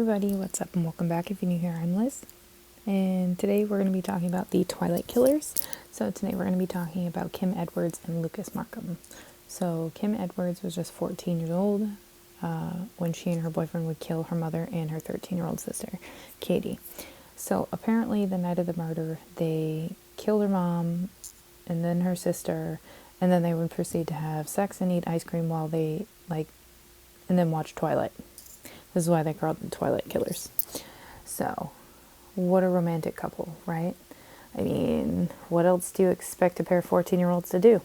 everybody, what's up and welcome back. If you're new here, I'm Liz, and today we're going to be talking about the Twilight Killers. So today we're going to be talking about Kim Edwards and Lucas Markham. So Kim Edwards was just 14 years old when she and her boyfriend would kill her mother and her 13-year-old sister, Katie. So apparently the night of the murder, they killed her mom and then her sister, and then they would proceed to have sex and eat ice cream while they and then watch Twilight. This is why they called them Twilight Killers. So, what a romantic couple, right? I mean, what else do you expect a pair of 14-year-olds to do?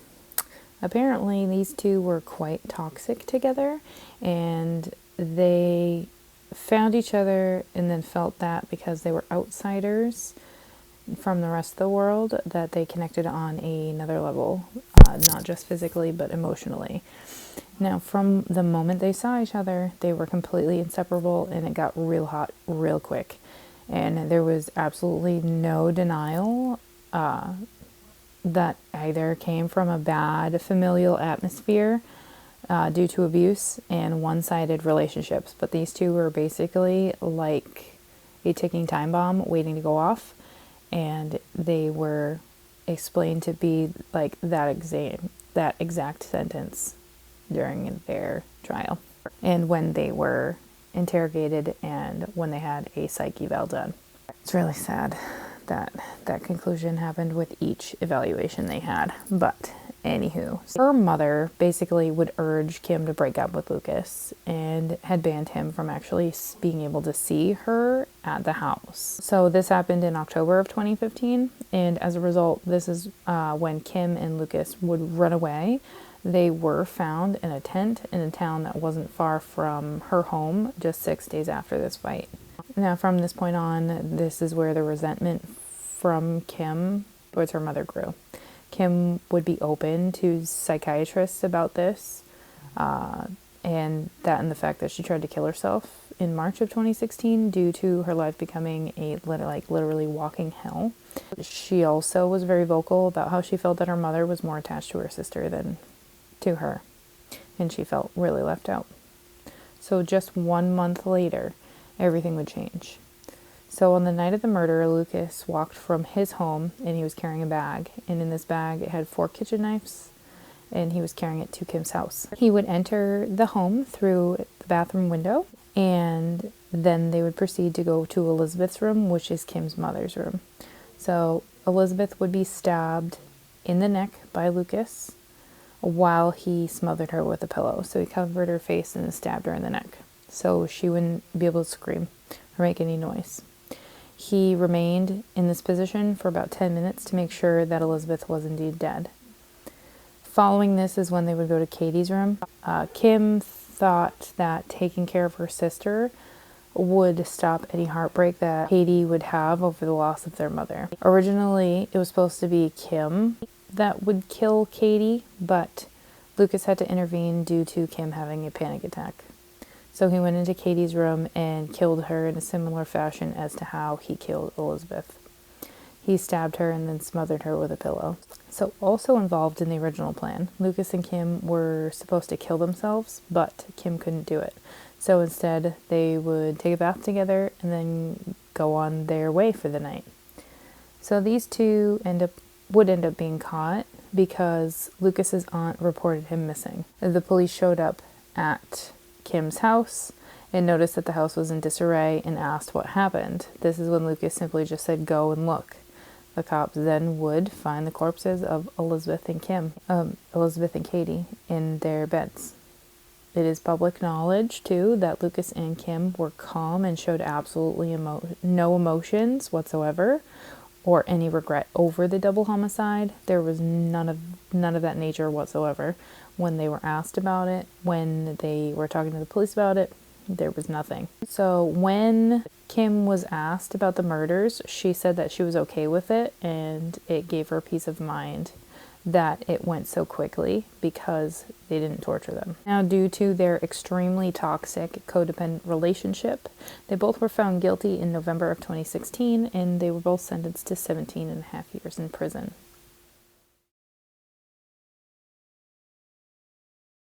Apparently, these two were quite toxic together, and they found each other and then felt that because they were outsiders from the rest of the world, that they connected on another level, not just physically, but emotionally. Now, from the moment they saw each other, they were completely inseparable, and it got real hot real quick. And there was absolutely no denial that either came from a bad familial atmosphere due to abuse and one-sided relationships. But these two were basically like a ticking time bomb waiting to go off, and they were explained to be like that exact sentence during their trial, and when they were interrogated, and when they had a psych eval done. It's really sad that that conclusion happened with each evaluation they had. But anywho, her mother basically would urge Kim to break up with Lucas and had banned him from actually being able to see her at the house. So this happened in October of 2015, and as a result, this is when Kim and Lucas would run away. They were found in a tent in a town that wasn't far from her home just 6 days after this fight. Now, from this point on, this is where the resentment from Kim towards her mother grew. Kim would be open to psychiatrists about this, and the fact that she tried to kill herself in March of 2016 due to her life becoming a literally walking hell. She also was very vocal about how she felt that her mother was more attached to her sister than to her, and she felt really left out. So just 1 month later, everything would change. So on the night of the murder, Lucas walked from his home, and he was carrying a bag, and in this bag it had 4 kitchen knives, and he was carrying it to Kim's house. He would enter the home through the bathroom window, and then they would proceed to go to Elizabeth's room, which is Kim's mother's room. So Elizabeth would be stabbed in the neck by Lucas while he smothered her with a pillow. So he covered her face and stabbed her in the neck, so she wouldn't be able to scream or make any noise. He remained in this position for about 10 minutes to make sure that Elizabeth was indeed dead. Following this is when they would go to Katie's room. Kim thought that taking care of her sister would stop any heartbreak that Katie would have over the loss of their mother. Originally, it was supposed to be Kim that would kill Katie, but Lucas had to intervene due to Kim having a panic attack. So he went into Katie's room and killed her in a similar fashion as to how he killed Elizabeth. He stabbed her and then smothered her with a pillow. So also involved in the original plan, Lucas and Kim were supposed to kill themselves, but Kim couldn't do it. So instead, they would take a bath together and then go on their way for the night. So these two would end up being caught because Lucas's aunt reported him missing. The police showed up at Kim's house and noticed that the house was in disarray and asked what happened. This is when Lucas simply just said, "Go and look." The cops then would find the corpses of Elizabeth and Katie in their beds. It is public knowledge, too, that Lucas and Kim were calm and showed absolutely no emotions whatsoever or any regret over the double homicide. There was none of that nature whatsoever. When they were asked about it, when they were talking to the police about it, there was nothing. So when Kim was asked about the murders, she said that she was okay with it, and it gave her peace of mind that it went so quickly because they didn't torture them. Now, due to their extremely toxic codependent relationship, they both were found guilty in November of 2016, and they were both sentenced to 17.5 years in prison.